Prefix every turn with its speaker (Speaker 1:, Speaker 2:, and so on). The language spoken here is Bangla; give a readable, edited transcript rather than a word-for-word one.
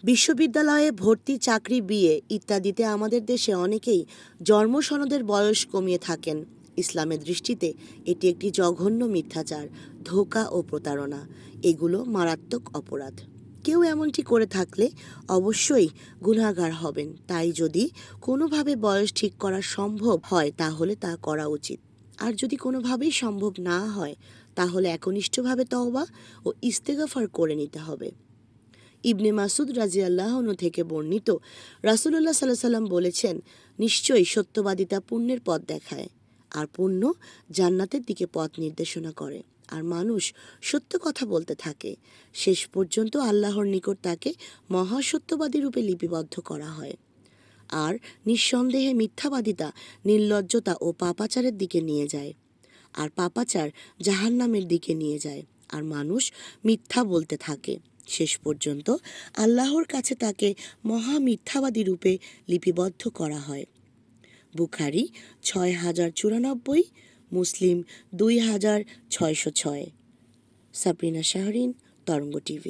Speaker 1: বিশ্ববিদ্যালয়ে ভর্তি, চাকরি, বিয়ে ইত্যাদিতে আমাদের দেশে অনেকেই জন্মসনদের বয়স কমিয়ে থাকেন। ইসলামের দৃষ্টিতে এটি একটি জঘন্য মিথ্যাচার, ধোঁকা ও প্রতারণা। এগুলো মারাত্মক অপরাধ। কেউ এমনটি করে থাকলে অবশ্যই গুনাহগার হবেন। তাই যদি কোনোভাবে বয়স ঠিক করা সম্ভব হয় তাহলে তা করা উচিত। আর যদি কোনোভাবেই সম্ভব না হয় তাহলে একনিষ্ঠভাবে তওবা ও ইস্তেগফার করে নিতে হবে। ইবনে মাসুদ রাদিয়াল্লাহু আনহু থেকে বর্ণিত, রাসূলুল্লাহ সাল্লাল্লাহু আলাইহি ওয়াসাল্লাম বলেছেন, নিশ্চয়ই সত্যবাদিতা পুণ্যের পথ দেখায়, আর পুণ্য জান্নাতের দিকে পথ নির্দেশনা করে। আর মানুষ সত্য কথা বলতে থাকে, শেষ পর্যন্ত আল্লাহর নিকট তাকে মহাসত্যবাদী রূপে লিপিবদ্ধ করা হয়। আর নিঃসন্দেহে মিথ্যাবাদিতা নির্লজ্জতা ও পাপাচারের দিকে নিয়ে যায়, আর পাপাচার জাহান্নামের দিকে নিয়ে যায়। আর মানুষ মিথ্যা বলতে থাকে, শেষ পর্যন্ত আল্লাহর কাছে তাকে মহা মিথ্যাবাদী রূপে লিপিবদ্ধ করা হয়। বুখারী ৬০৯৪, মুসলিম ২৬০৬। সাবরিনা শাহরিন, তরঙ্গ টিভি।